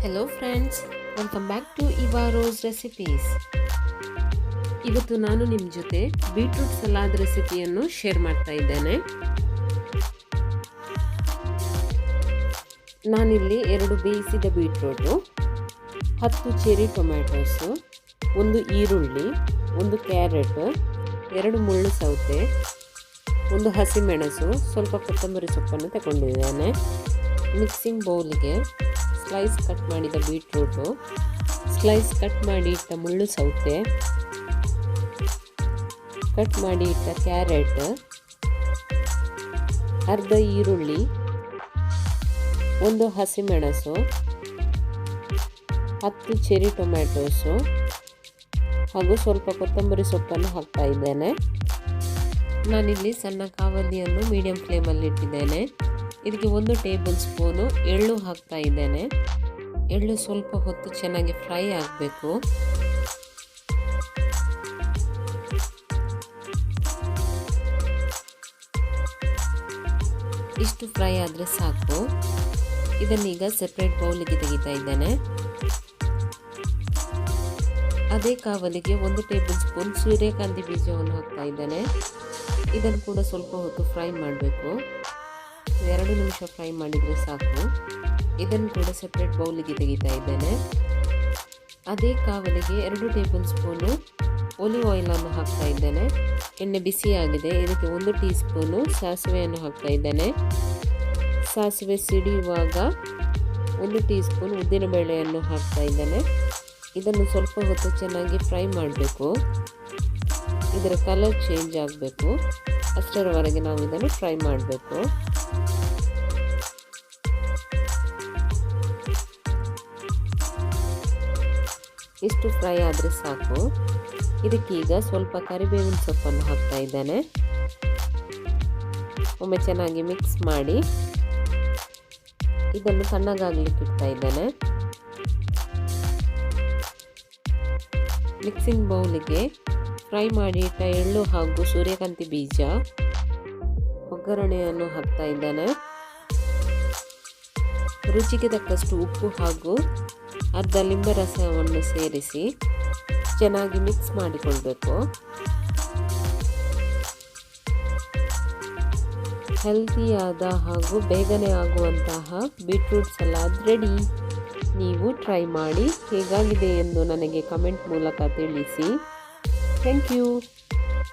Hello friends, welcome back to ಇವಾರೋಸ್ recipes. ಇವತ್ತು ನಾನು ನಿಮ್ಮ ಜೊತೆ ಬೀಟ್ರೂಟ್ ಸಲಾದ್ ರೆಸಿಪಿಯನ್ನು ಶೇರ್ ಮಾಡ್ತಾ ಇದ್ದೇನೆ. ನಾನಿಲ್ಲಿ 2 ಬೇಯಿಸಿದ ಬೀಟ್ರೂಟು, 10 ಚೆರಿ ಟೊಮ್ಯಾಟೋಸು, 1 ಈರುಳ್ಳಿ, 1 ಕ್ಯಾರೆಟ್, 2 ಮುಳ್ಳು ಸೌತೆ, 1 ಹಸಿಮೆಣಸು, ಸ್ವಲ್ಪ ಕೊತ್ತಂಬರಿ ಸೊಪ್ಪನ್ನು ತಗೊಂಡಿದ್ದೇನೆ. ಮಿಕ್ಸಿಂಗ್ ಬೌಲಿಗೆ ಸ್ಲೈಸ್ ಕಟ್ ಮಾಡಿದ ಬೀಟ್ರೂಟು, ಸ್ಲೈಸ್ ಕಟ್ ಮಾಡಿ ಇಟ್ಟ ಮುಳ್ಳು ಸೌತೆ, ಕಟ್ ಮಾಡಿ ಇಟ್ಟ ಕ್ಯಾರೆಟ್, ಅರ್ಧ ಈರುಳ್ಳಿ, 1 ಹಸಿಮೆಣಸು, 10 ಚೆರಿ ಟೊಮ್ಯಾಟೋಸು ಹಾಗೂ ಸ್ವಲ್ಪ ಕೊತ್ತಂಬರಿ ಸೊಪ್ಪನ್ನು ಹಾಕ್ತಾ ಇದ್ದೇನೆ. ನಾನಿಲ್ಲಿ ಸಣ್ಣ ಕಾವಲಿಯನ್ನು ಮೀಡಿಯಂ ಫ್ಲೇಮಲ್ಲಿ ಇಟ್ಟಿದ್ದೇನೆ. ಇದಕ್ಕೆ 1 ಟೇಬಲ್ ಸ್ಪೂನು ಎಳ್ಳು ಹಾಕ್ತಾ ಇದ್ದೇನೆ. ಎಳ್ಳು ಸ್ವಲ್ಪ ಹೊತ್ತು ಚೆನ್ನಾಗಿ ಫ್ರೈ ಆಗಬೇಕು. ಇಷ್ಟು ಫ್ರೈ ಆದರೆ ಸಾಕು. ಇದನ್ನೀಗ ಸೆಪ್ರೇಟ್ ಬೌಲಿಗೆ ತೆಗಿತಾ ಇದ್ದೇನೆ. ಅದೇ ಕಾವಲಿಗೆ 1 ಟೇಬಲ್ ಸ್ಪೂನ್ ಸೂರ್ಯಕಾಂತಿ ಬೀಜವನ್ನು ಹಾಕ್ತಾ ಇದ್ದೇನೆ. ಇದನ್ನು ಕೂಡ ಸ್ವಲ್ಪ ಹೊತ್ತು ಫ್ರೈ ಮಾಡಬೇಕು. 2 ನಿಮಿಷ ಫ್ರೈ ಮಾಡಿದರೆ ಸಾಕು. ಇದನ್ನು ಕೂಡ ಸೆಪ್ರೇಟ್ ಬೌಲಿಗೆ ತೆಗಿತಾ ಇದ್ದೇನೆ. ಅದೇ ಕಾವಲಿಗೆ 2 ಟೇಬಲ್ ಸ್ಪೂನು ಒಲಿವ್ ಆಯಿಲನ್ನು ಹಾಕ್ತಾ ಇದ್ದೇನೆ. ಎಣ್ಣೆ ಬಿಸಿಯಾಗಿದೆ. ಇದಕ್ಕೆ 1 ಟೀ ಸ್ಪೂನು ಸಾಸಿವೆಯನ್ನು ಹಾಕ್ತಾ ಇದ್ದೇನೆ. ಸಾಸಿವೆ ಸಿಡಿಯುವಾಗ 1 ಟೀ ಸ್ಪೂನ್ ಉದ್ದಿನಬೇಳೆಯನ್ನು ಹಾಕ್ತಾ ಇದ್ದೇನೆ. ಇದನ್ನು ಸ್ವಲ್ಪ ಹೊತ್ತು ಚೆನ್ನಾಗಿ ಫ್ರೈ ಮಾಡಬೇಕು. ಇದರ ಕಲರ್ ಚೇಂಜ್ ಆಗಬೇಕು. ಅಷ್ಟರವರೆಗೆ ನಾವು ಇದನ್ನು ಫ್ರೈ ಮಾಡಬೇಕು. ಇಷ್ಟು ಫ್ರೈ ಆದರೆ ಸಾಕು. ಇದಕ್ಕೀಗ ಸ್ವಲ್ಪ ಕರಿಬೇವಿನ ಸೊಪ್ಪನ್ನು ಹಾಕ್ತಾ ಇದ್ದೇನೆ. ಒಮ್ಮೆ ಚೆನ್ನಾಗಿ ಮಿಕ್ಸ್ ಮಾಡಿ ಇದನ್ನು ತಣ್ಣಗಾಗಲಿಕ್ಕೆ ಇಡ್ತಾ ಇದ್ದೇನೆ. ಮಿಕ್ಸಿಂಗ್ ಬೌಲಿಗೆ ಫ್ರೈ ಮಾಡಿ ಇಟ್ಟ ಎಳ್ಳು ಹಾಗೂ ಸೂರ್ಯಕಾಂತಿ ಬೀಜ, ಒಗ್ಗರಣೆಯನ್ನು ಹಾಕ್ತಾ ಇದ್ದೇನೆ. ರುಚಿಗೆ ತಕ್ಕಷ್ಟು ಉಪ್ಪು ಹಾಗೂ ಅರ್ಧ ಲಿಂಬೆ ರಸವನ್ನು ಸೇರಿಸಿ ಚೆನ್ನಾಗಿ ಮಿಕ್ಸ್ ಮಾಡಿಕೊಳ್ಬೇಕು. ಹೆಲ್ತಿಯಾದ ಹಾಗೂ ಬೇಗನೆ ಆಗುವಂತಹ ಬೀಟ್ರೂಟ್ ಸಲಾದ್ ರೆಡಿ. ನೀವು ಟ್ರೈ ಮಾಡಿ ಹೇಗಾಗಿದೆ ಎಂದು ನನಗೆ ಕಮೆಂಟ್ ಮೂಲಕ ತಿಳಿಸಿ. Thank you.